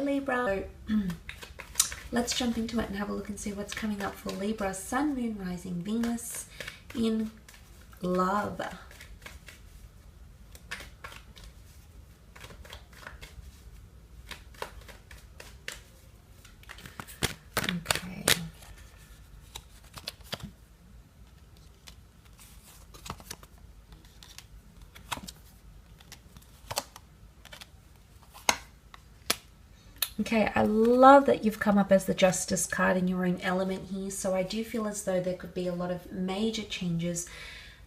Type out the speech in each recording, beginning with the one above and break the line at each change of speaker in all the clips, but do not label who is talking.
Libra. So, let's jump into it and have a look and see what's coming up for Libra, Sun, Moon, Rising, Venus in love. Okay. Okay, I love that you've come up as the Justice card in your own element here. So I do feel as though there could be a lot of major changes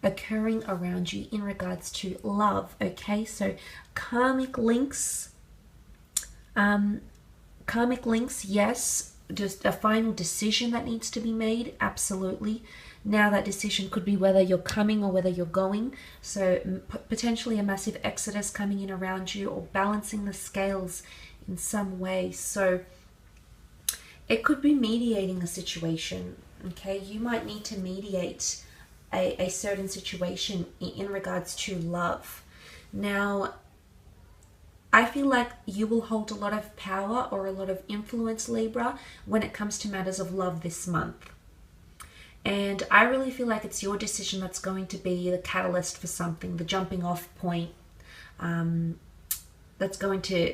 occurring around you in regards to love. Okay, so karmic links, yes, just a final decision that needs to be made, absolutely. Now that decision could be whether you're coming or whether you're going. So potentially a massive exodus coming in around you, or balancing the scales in some way. So it could be mediating a situation. Okay, you might need to mediate a certain situation in regards to love. Now, I feel like you will hold a lot of power or a lot of influence, Libra, when it comes to matters of love this month. And I really feel like it's your decision that's going to be the catalyst for something, the jumping off point, that's going to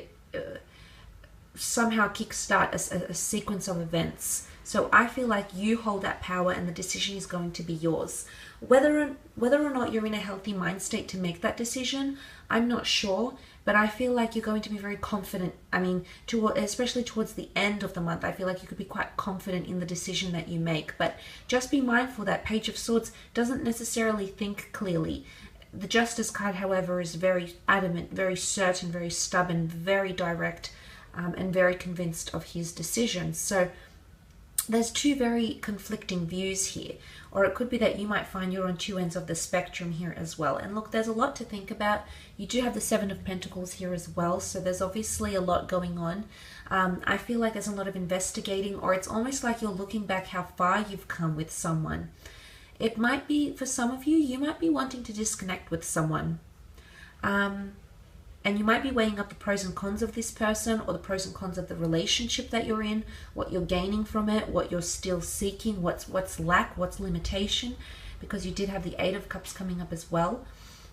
somehow kickstart a sequence of events. So I feel like you hold that power and the decision is going to be yours. Whether or not you're in a healthy mind state to make that decision, I'm not sure, but I feel like you're going to be very confident. I mean, especially towards the end of the month, I feel like you could be quite confident in the decision that you make. But just be mindful that Page of Swords doesn't necessarily think clearly. The Justice card, however, is very adamant, very certain, very stubborn, very direct, and very convinced of his decisions. So there's two very conflicting views here, or it could be that you might find you're on two ends of the spectrum here as well. And look, there's a lot to think about. You do have the Seven of Pentacles here as well, so there's obviously a lot going on. I feel like there's a lot of investigating, or it's almost like you're looking back how far you've come with someone. It might be, for some of you, you might be wanting to disconnect with someone. And you might be weighing up the pros and cons of this person, or the pros and cons of the relationship that you're in, what you're gaining from it, what you're still seeking, what's lack, what's limitation, because you did have the Eight of Cups coming up as well.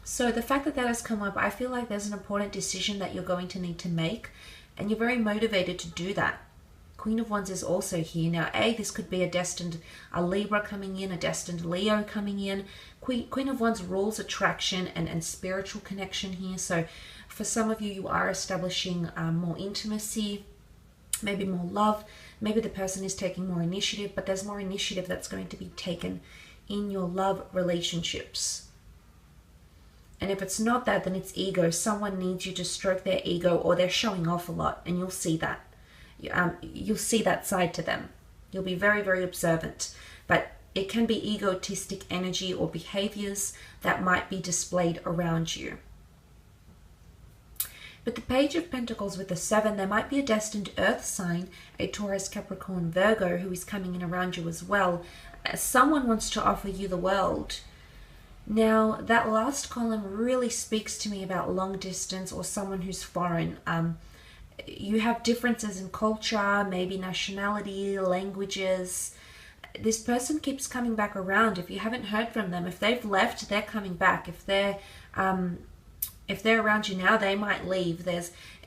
So the fact that that has come up, I feel like there's an important decision that you're going to need to make, and you're very motivated to do that. Queen of Wands is also here. Now, this could be a Libra coming in, a destined Leo coming in. Queen of Wands rules attraction and spiritual connection here. So for some of you, you are establishing more intimacy, maybe more love. Maybe the person is taking more initiative, but there's more initiative that's going to be taken in your love relationships. And if it's not that, then it's ego. Someone needs you to stroke their ego, or they're showing off a lot, and you'll see that. You'll see that side to them. You'll be very, very observant. But it can be egotistic energy or behaviors that might be displayed around you. But the Page of Pentacles with the 7, there might be a destined earth sign, a Taurus, Capricorn, Virgo, who is coming in around you as well. Someone wants to offer you the world. Now, that last column really speaks to me about long distance or someone who's foreign. You have differences in culture, maybe nationality, languages. This person keeps coming back around. If you haven't heard from them, if they've left, they're coming back. If they're around you now, they might leave.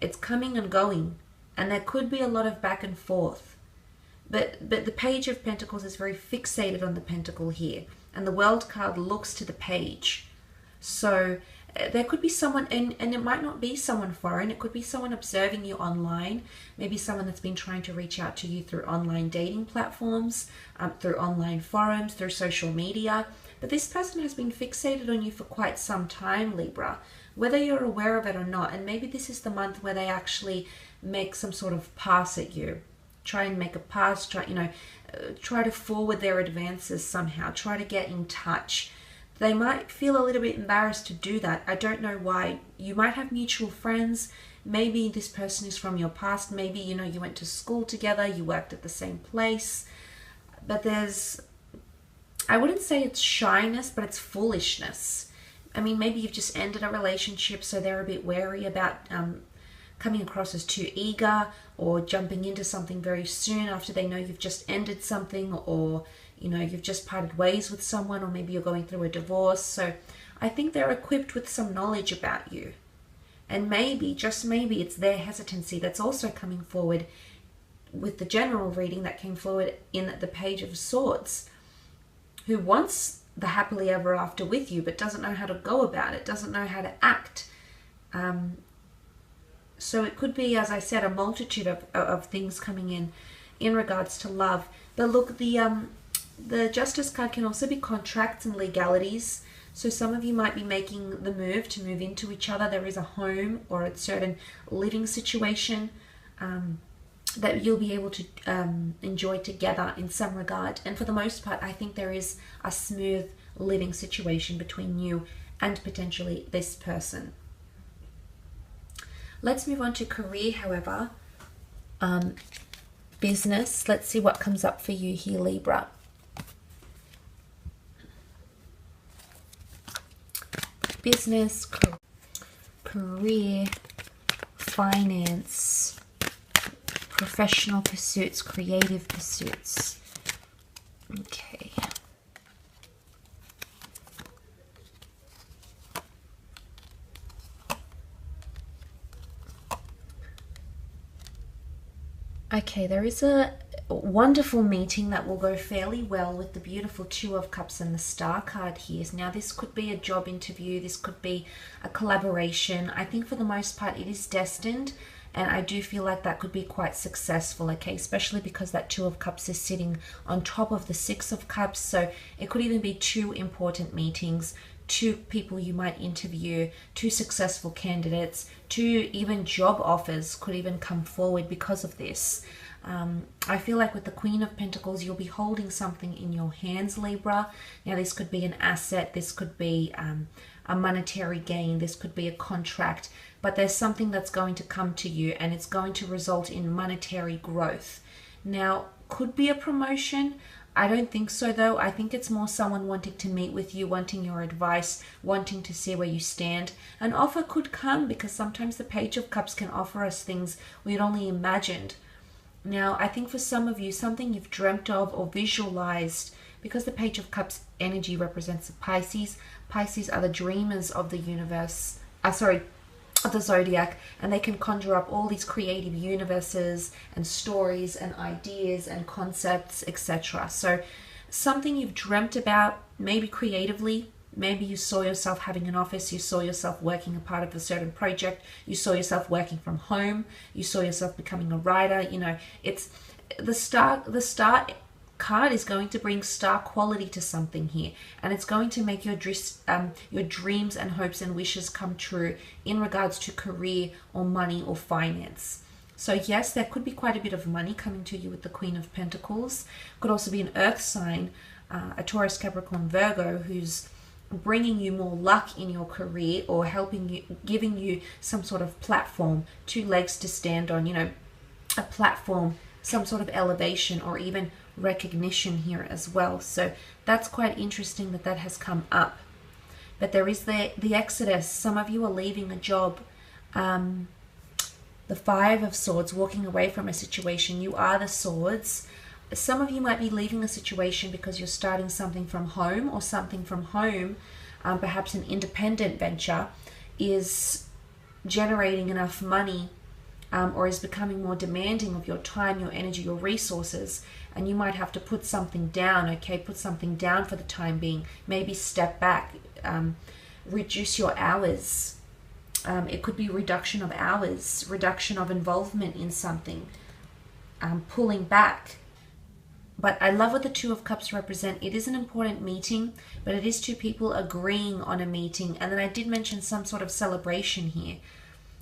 It's coming and going, and there could be a lot of back and forth. But the Page of Pentacles is very fixated on the Pentacle here, and the World card looks to the Page. So there could be someone, and it might not be someone foreign. It could be someone observing you online. Maybe someone that's been trying to reach out to you through online dating platforms, through online forums, through social media. But this person has been fixated on you for quite some time, Libra, whether you're aware of it or not. And maybe this is the month where they actually make some sort of pass at you. Try and make a pass, try to forward their advances somehow, try to get in touch. They might feel a little bit embarrassed to do that. I don't know why. You might have mutual friends. Maybe this person is from your past. Maybe, you went to school together, you worked at the same place. But I wouldn't say it's shyness, but it's foolishness. I mean, maybe you've just ended a relationship, so they're a bit wary about coming across as too eager or jumping into something very soon after they know you've just ended something, or you know, you've just parted ways with someone, or maybe you're going through a divorce. So I think they're equipped with some knowledge about you. And maybe, just maybe, it's their hesitancy that's also coming forward with the general reading that came forward in the Page of Swords, who wants the happily ever after with you, but doesn't know how to go about it, doesn't know how to act. So it could be, as I said, a multitude of things coming in regards to love. But look, the Justice card can also be contracts and legalities. So some of you might be making the move to move into each other. There is a home or a certain living situation that you'll be able to enjoy together in some regard. And for the most part, I think there is a smooth living situation between you and potentially this person. Let's move on to career, however. Business. Let's see what comes up for you here, Libra. Business, career, finance, professional pursuits, creative pursuits. Okay. Okay, there is a wonderful meeting that will go fairly well with the beautiful Two of Cups and the Star card here. Now, this could be a job interview. This could be a collaboration. I think for the most part it is destined, and I do feel like that could be quite successful, okay, especially because that Two of Cups is sitting on top of the Six of Cups. So it could even be two important meetings, two people you might interview, two successful candidates, two even job offers could even come forward because of this. I feel like with the Queen of Pentacles, you'll be holding something in your hands, Libra. Now, this could be an asset, this could be a monetary gain, this could be a contract, but there's something that's going to come to you and it's going to result in monetary growth. Now, could be a promotion. I don't think so, though. I think it's more someone wanting to meet with you, wanting your advice, wanting to see where you stand. An offer could come because sometimes the Page of Cups can offer us things we'd only imagined. Now, I think for some of you, something you've dreamt of or visualized, because the Page of Cups energy represents the Pisces. Pisces are the dreamers of the universe, of the zodiac, and they can conjure up all these creative universes and stories and ideas and concepts, etc. So something you've dreamt about, maybe creatively. Maybe you saw yourself having an office, you saw yourself working a part of a certain project, you saw yourself working from home, you saw yourself becoming a writer. You know, it's the star card is going to bring star quality to something here, and it's going to make your dreams and hopes and wishes come true in regards to career or money or finance. So yes, there could be quite a bit of money coming to you with the Queen of Pentacles. Could also be an earth sign, a Taurus, Capricorn, Virgo, who's bringing you more luck in your career or helping you, giving you some sort of platform, two legs to stand on, you know, a platform, some sort of elevation or even recognition here as well. So that's quite interesting that that has come up. But there is the exodus. Some of you are leaving a job. The Five of Swords, walking away from a situation. You are the Swords. Some of you might be leaving a situation because you're starting something from home, or something from home, perhaps an independent venture, is generating enough money or is becoming more demanding of your time, your energy, your resources, and you might have to put something down, okay? Put something down for the time being. Maybe step back, reduce your hours. It could be reduction of hours, reduction of involvement in something, pulling back. But I love what the Two of Cups represent. It is an important meeting, but it is two people agreeing on a meeting. And then I did mention some sort of celebration here.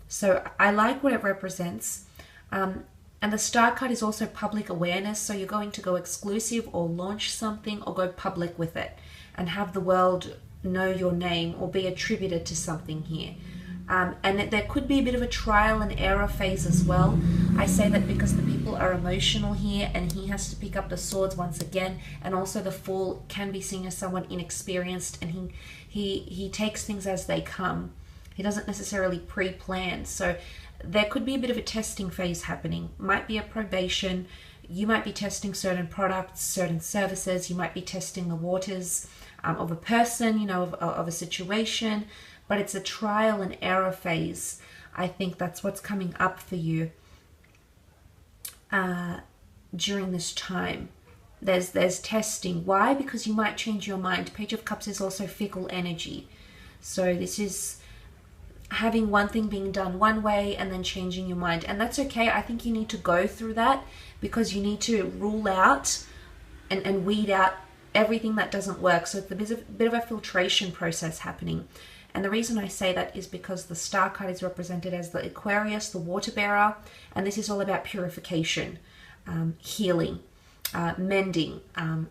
So I like what it represents. And the Star card is also public awareness. So you're going to go exclusive or launch something or go public with it and have the world know your name or be attributed to something here. And there could be a bit of a trial and error phase as well. I say that because the people are emotional here, and he has to pick up the swords once again. And also the Fool can be seen as someone inexperienced, and he takes things as they come. He doesn't necessarily pre-plan. So there could be a bit of a testing phase happening. Might be a probation. You might be testing certain products, certain services. You might be testing the waters of a person, you know, of a situation. But it's a trial and error phase. I think that's what's coming up for you during this time. There's testing. Why? Because you might change your mind. Page of Cups is also fickle energy. So this is having one thing being done one way and then changing your mind. And that's okay. I think you need to go through that because you need to rule out and weed out everything that doesn't work. So there's a bit of a filtration process happening. And the reason I say that is because the star card is represented as the Aquarius, the water bearer. And this is all about purification, healing, mending,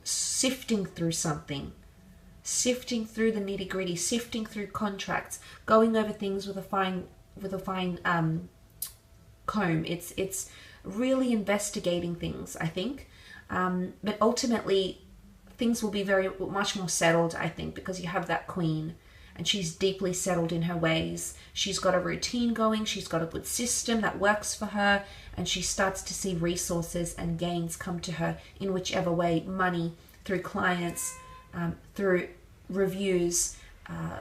sifting through something. Sifting through the nitty gritty, sifting through contracts, going over things with a fine comb. It's really investigating things, I think. But ultimately, things will be much more settled, I think, because you have that Queen, and she's deeply settled in her ways. She's got a routine going. She's got a good system that works for her, and she starts to see resources and gains come to her in whichever way: money, through clients, through reviews,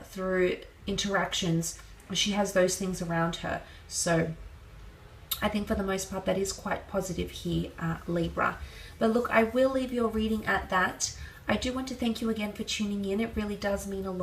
through interactions. She has those things around her. So I think for the most part that is quite positive here, Libra. But look, I will leave your reading at that. I do want to thank you again for tuning in. It really does mean a lot.